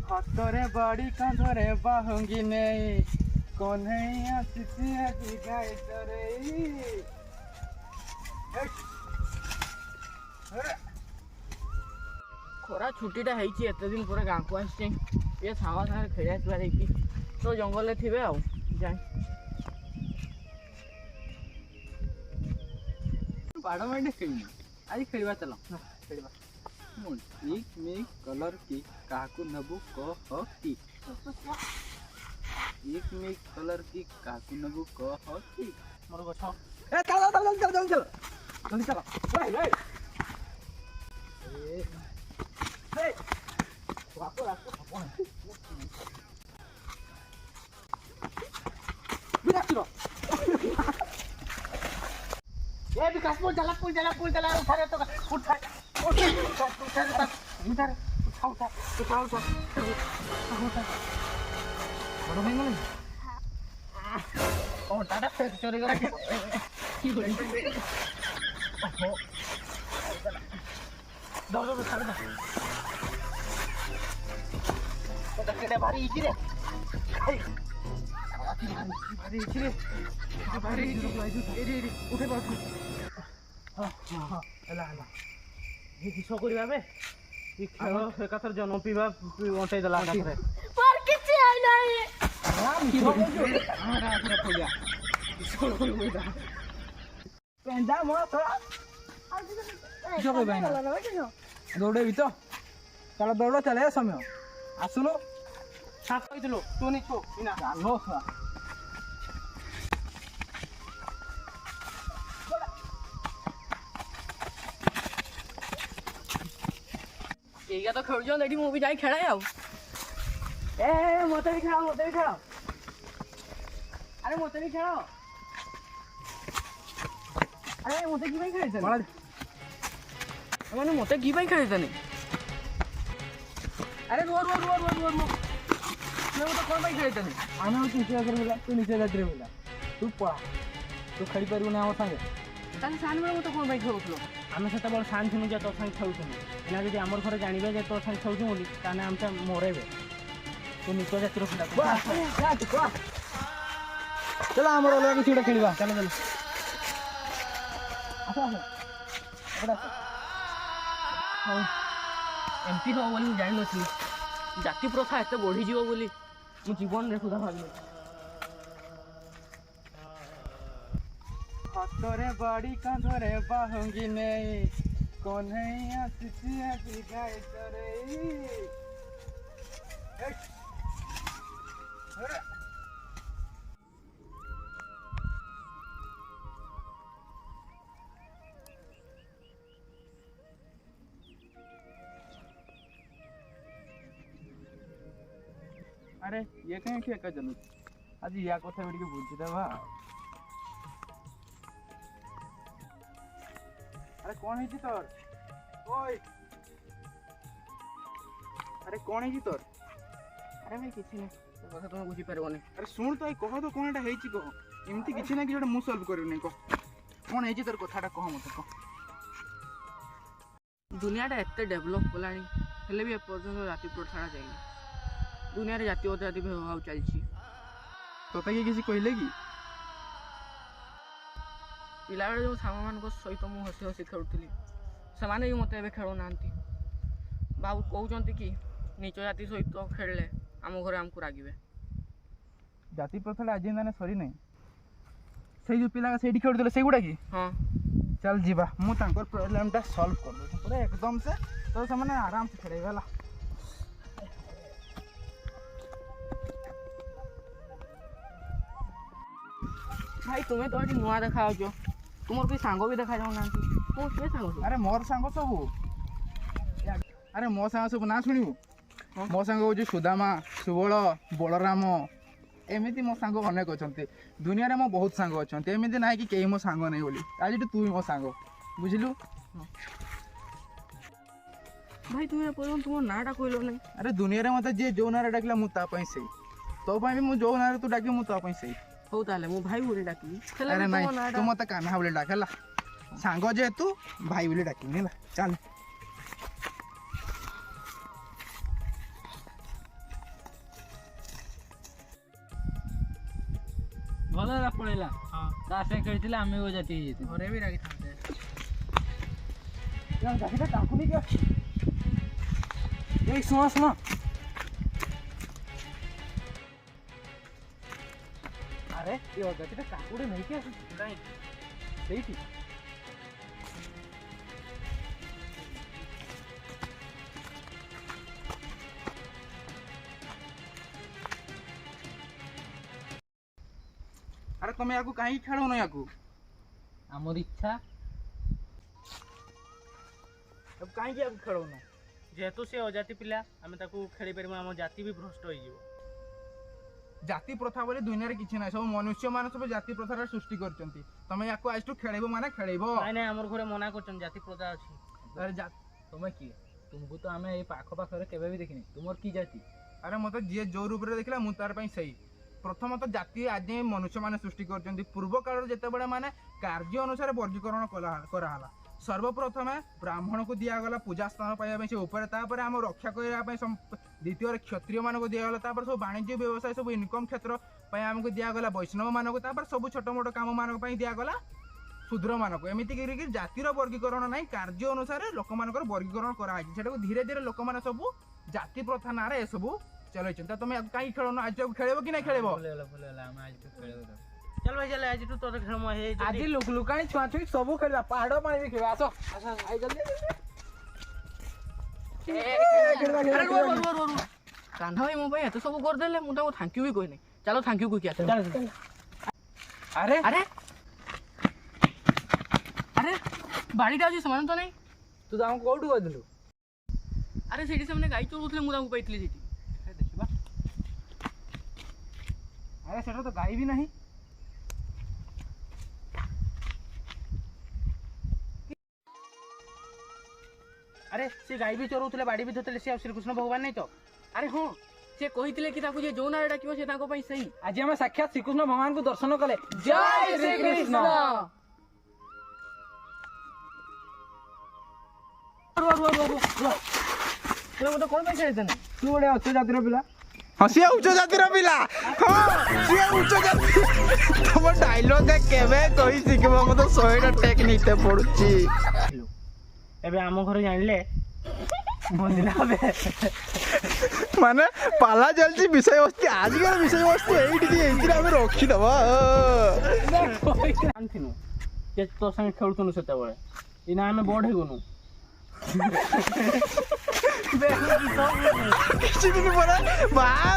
ହାତରେ ବାଡ଼ି କାନ୍ଧରେ ବାହୁଙ୍ଗି ନେଇ କହ୍ନେଇ ଆସିଛି ଆଜି ଗାଈ ଚରେଇ। ଖରା ଛୁଟିଟା ହେଇଛି ଏତେ ଦିନ ପରେ ଗାଁକୁ ଆସିଛି ଏ ସାଙ୍ଗ ସାଙ୍ଗରେ ଖେଳି ଆସିବା ହେଇକି ତ ଜଙ୍ଗଲରେ ଥିବେ ଆଉ ଯାଇ ବାଡ଼ ମାଇଣ୍ଡ ଖେଳିନି ଆଜି ଖେଳିବା ଚାଲ ଖେଳିବା। ମିକ୍ ମିକ୍ କଲର୍ କି କାହାକୁ ନେବୁ କହ କି ମିକ୍ ମିକ୍ କଲର୍ କି କାହାକୁ ନେବୁ କହ କି ମୋର ଗଛ ଏ ଚାଲ ଚାଲ ଚାଲ ଚାଲ ଚାଲ ଜଲ୍ଦି ଚାଲ ଭାଇ ଭାଇ ଏ ବାପ ରାସ୍ତା ସପଣ ବିରାକ୍ତିର ए विकास पुल चला उठा रे तो उठा बड़ो भाई मन ओ टाटा फेक चोरी करा की होई ओहो दौड़ छाड़ दे तो दकेटे भारी इची रे भारी इची रे भारी इची रे उठे बात ହେଲା ହେଲା ଏ କିସ କରିବା ବେ ଏ ଖେଳ ଏକାଥରେ ଜନ୍ମ ପିଇବା ଅଣ୍ଟେଇ ଦେଲା ଏକାଥରେ ମୋର କିଛି ହେଇନାହିଁ କିସ କରୁଛୁ ଆମର ଆଥରେ ଖୋଲିଆ କିସ କରିବୁ ଏଟା ପେଣ୍ଡା ମୋ ତ କିସ କହିବା ନା ଦୌଡ଼େବି ତ ଚାଲ ଦୌଡ଼ ଚାଲେ ସମୟ ଆସୁନୁ ସାତ କହିଥିଲୁ ତୁ ନିଛୁ ନା ଚାଲ ଏଇକା ତ ଖେଳୁଛନ୍ତି ଏଠି ମୁଁ ବି ଯାଇ ଖେଳାଏ ଆଉ ଏ ମତେ ବି ଖେଳ ଆରେ ମତେ ବି ଖେଳ ଆରେ ମତେ କି ପାଇଁ ଖେଳିଛନ୍ତି ମାନେ ମତେ କି ପାଇଁ ଖେଳିଛନ୍ତି ଆରେ ରୁହ ମତେ କ'ଣ ପାଇଁ ଖେଳିଛନ୍ତି ଆମେ ହଉଛି ନିଚ ଜାତିରେ ପିଲା ତୁ ନିଚ ଜାତିରେ ପିଲା ତୁ ପଳା ତୁ ଖେଳିପାରିବୁ ନା ଆମ ସାଙ୍ଗେ ତାହେଲେ ସାନବେଳେ ମତେ କ'ଣ ପାଇଁ ଖେଳୁଥିଲ ଆମେ ସେତେବେଳେ ସାନ୍ ଥିଲୁ ଯେ ତୋ ସାଙ୍ଗେ ଖେଳୁଥିଲୁ ଏଇନା ଯଦି ଆମର ଘରେ ଜାଣିବେ ଯେ ତୋ ସାଙ୍ଗେ ଖେଳୁଛୁ ବୋଲି ତାହେଲେ ଆମେ ମରେଇବେ ତୁ ନିଚ ଜାତିର ପିଲା ଚାଲ ଆମର ଅଲଗା କିଛି ଗୋଟେ ଖେଳିବା ଚାଲ ଚାଲ ହଉ ଏମିତି ହବ ବୋଲି ମୁଁ ଜାଣିନଥିଲି ଜାତି ପ୍ରଥା ଏତେ ବଢ଼ିଯିବ ବୋଲି ମୁଁ ଜୀବନରେ ସୁଦ୍ଧା ଭାବିନଥିଲି ହାତରେ ବାଡ଼ି କାନ୍ଧରେ ବାହୁଙ୍ଗି ନେଇ କହ୍ନେଇ ଆସିଛି ଆଜି ଗାଈ ଚରେଇ। अरे ये कहीं एका चलू आज या कथा भी बुझीदेवा अरे कौन है तोर ओए अरे कौन है तोर अरे भाई किसी नहीं तो कथा तुम बुझीपारबनी अरे शुण तो कह तो कौन है कह एमती किसी ना कि मु सल्व करनी कह कौन है तोर कथाटा कह मत कह दुनियाटा एत डेभलप कलानी हेले भी एपर्यंत जाति प्रथाटा जाइए दुनिया जाति अजाति भेदभाव चलती तोते कि किसी कहले कि पिला बेले जो सांग मान सहित मुझे हसी हसी खेलुली से भी मत खेलु ना बाबू कहते कि नीच जाति सहित खेले आम घर आमको रागिबे जाति प्रथा आज जाने सरी ना से जो पिला से खेलुले से गुड़ा कि हाँ चल जीवा मु प्रोब्लेमटा सल्व कर दूँ पूरा एकदम से तो से मैंने आराम से खेल गला भाई तुम्हें तो नुआ देखा तुम कोई सांग भी देखा जाऊना तुम किए सांग अरे मोर सांग सब अरे मो सांग सब ना शुणु मो सांग हूँ सुदामा सुबल बलराम एमती मो सांग अनेक अच्छा दुनिया में मो बहुत सांग अच्छा एमती ना कि कहीं मो सांग नहीं बोली आज तू ही मो सांग बुझलु भाई तुम्हें तुम नाटा कहल नहीं अरे दुनिया में मत जी जो ना डाकिला मुझे से तो मुझे जो ना तू डाक मुझे से हौ ताले मो भाई बोली डाकी अरे नहीं तू मत कान्हा बोली डाक है सांग जेतु भाई बोली डाकिनी चल ଥିଲା ତା ସାଙ୍ଗେ ଖେଳିଥିଲେ ଆମେ ଓ ଜାତି ହେଇଯାଇଥିଲେ। ଘରେ ବି ରାଗିଥାନ୍ତେ। ଜାତିଟା ଡାକୁନି କି? ଏଇ ଶୁଣ ଶୁଣ, ଆରେ ଏ ଅଜାତିଟା କାକୁ ଗୋଟେ ନେଇକି ଆସୁଛି ସେଇଠି। ଆରେ ତମେ ୟାକୁ କାହିଁକି ଖେଳଉନ ୟାକୁ? ଆମର ଇଚ୍ଛା। କାହିଁକି ୟାକୁ ଖେଳଉନ? ଯେହେତୁ ସେ ଅଜାତି ପିଲା ଆମେ ତାକୁ ଖେଳି ପାରିବୁ, ଆମ ଜାତି ବି ଭ୍ରଷ୍ଟ ହେଇଯିବ। ଜାତି ପ୍ରଥା ବୋଲି ଦୁନିଆରେ କିଛି ନାହିଁ, ସବୁ ମନୁଷ୍ୟ ମାନେ ସବୁ ଜାତି ପ୍ରଥାର ସୃଷ୍ଟି କରିଛନ୍ତି। ତମେ ୟାକୁ ଆଜିଠୁ ଖେଳିବ ମାନେ ଖେଳିବ। ନାଇଁ ନାଇଁ, ଆମର ଘରେ ମନା କରୁଛନ୍ତି, ଜାତି ପ୍ରଥା ଅଛି। ତମେ କିଏ? ତୁମକୁ ତ ଆମେ ଏଇ ପାଖ ପାଖରେ କେବେ ବି ଦେଖିନି। ତୁମର କି ଜାତି? ଆରେ ମତେ ଯିଏ ଯୋଉ ରୂପରେ ଦେଖିଲା ମୁଁ ତାର ପାଇଁ ସେଇ। ପ୍ରଥମତଃ ଜାତି ଆଜି ମନୁଷ୍ୟ ମାନେ ସୃଷ୍ଟି କରିଛନ୍ତି। ପୂର୍ବ କାଳରେ ଯେତେବେଳେ ମାନେ କାର୍ଯ୍ୟ ଅନୁସାରେ ବର୍ଗୀକରଣ କରାହେଲା, ସର୍ବପ୍ରଥମେ ବ୍ରାହ୍ମଣକୁ ଦିଆଗଲା ପୂଜା ସ୍ଥାନ ପାଇବା ପାଇଁ ସେ ଉପରେ, ତାପରେ ଆମ ରକ୍ଷା କରିବା ପାଇଁ ଦ୍ୱିତୀୟରେ କ୍ଷତ୍ରିୟ ମାନଙ୍କୁ ଦିଆଗଲା, ତାପରେ ସବୁ ବାଣିଜ୍ୟ ବ୍ୟବସାୟ ସବୁ ଇନକମ୍ କ୍ଷେତ୍ର ପାଇଁ ଆମକୁ ଦିଆଗଲା ବୈଷ୍ଣବ ମାନଙ୍କୁ, ତାପରେ ସବୁ ଛୋଟ ମୋଟ କାମ ମାନଙ୍କ ପାଇଁ ଦିଆଗଲା ଶୂଦ୍ର ମାନଙ୍କୁ। ଏମିତି କରିକି ଜାତିର ବର୍ଗୀକରଣ ନାହିଁ, କାର୍ଯ୍ୟ ଅନୁସାରେ ଲୋକମାନଙ୍କର ବର୍ଗୀକରଣ କରାଯାଇଛି। ସେଟାକୁ ଧୀରେ ଧୀରେ ଲୋକମାନେ ସବୁ ଜାତି ପ୍ରଥା ନାଁରେ ଏସବୁ ଚଲେଇଛନ୍ତି। ତମେ କାହିଁକି ଖେଳୁନ? ଆଜି ଖେଳିବ କି ନାଇଁ ଖେଳିବ? ଆମେ ଆଜିଠୁ ଖେଳିବୁ। ଚାଲ ଭାଇ ଚାଲ, ଆଜିଠୁ ତୋତେ ଖେଳ ଆଜି ଲୁକାଣି ଛୁଆଛୁଇଁ ସବୁ ଖେଳିବା, ପାହାଡ଼ ପାଣି ବି ଖେଳିବା। ଆସ ଆସ ଆଇ ଜଲ୍ଦି। କାନ୍ଧ ଭାଇ ମୋ ପାଇଁ ଏତେ ସବୁ କରିଦେଲେ, ମୁଁ ତାଙ୍କୁ ଥ୍ୟାଙ୍କ ୟୁ ବି କହିନି। ଚାଲ ଥ୍ୟାଙ୍କ ୟୁ କହିକି ଆସ। ଆରେ ଆରେ ଆରେ ବାଡ଼ିଟା ଅଛି, ସେମାନେ ତ ନାହିଁ। ତୁ ତାଙ୍କୁ କୋଉଠୁ କହିଥିଲୁ? ଆରେ ସେଇଠି ସେମାନେ ଗାଈ ଚଳଉଥିଲେ, ମୁଁ ତାଙ୍କୁ ପାଇଥିଲି ସେଇଠି। ଦେଖିବା। ଆରେ ସେଟା ତ ଗାଈ ବି ନାହିଁ। ଆରେ ସେ ଗାଈ ବି ଚରଉଥିଲେ, ବାଡ଼ି ବି ଧରୁଥିଲେ, ସେ ଆଉ ଶ୍ରୀକୃଷ୍ଣ ଭଗବାନ ନାହିଁ ତ? ଆରେ ହଁ, ସେ କହିଥିଲେ କି ତାକୁ ଯିଏ ଯୋଉ ନାଁରେ ଡାକିବ ସେ ତାଙ୍କ ପାଇଁ ସେଇ। ଆଜି ଆମେ ସାକ୍ଷାତ ଶ୍ରୀକୃଷ୍ଣ ଭଗବାନଙ୍କୁ ଦର୍ଶନ କଲେ। ଜୟ ଶ୍ରୀକୃଷ୍ଣ। ମତେ କଣ ପାଇଁ ଛାଡ଼ିଦେନି? ତୁ ଗୋଟେ ଉଚ୍ଚ ଜାତିର ପିଲା। ହଁ ସିଏ ଉଚ୍ଚ ଜାତିର ପିଲା। ହଁ ସିଏ ଉଚ୍ଚ ଜାତି। ତମ ଡାଇଲଗ କେବେ କହି ଶିଖିବ? ମତେ 100ଟା ଟେକ୍ ନିତେ ପଡୁଛି। ଏବେ ଆମ ଘରେ ଜାଣିଲେ ମାନେ ପାଲା ଚାଲିଛି ବିଷୟବସ୍ତୁ, ଆଜିକାର ବିଷୟବସ୍ତୁ ଏଇଠି ଏଇଥିରେ ଆମେ ରଖିଦବା। ଜାଣିଥିନୁ ଯେ ତୋ ସାଙ୍ଗେ ଖେଳୁଥିଲୁ ସେତେବେଳେ, ଏଇନା ଆମେ ବଡ଼ ହେଇଗଲୁ। କିଛି ଦିନ ପରେ ବାହା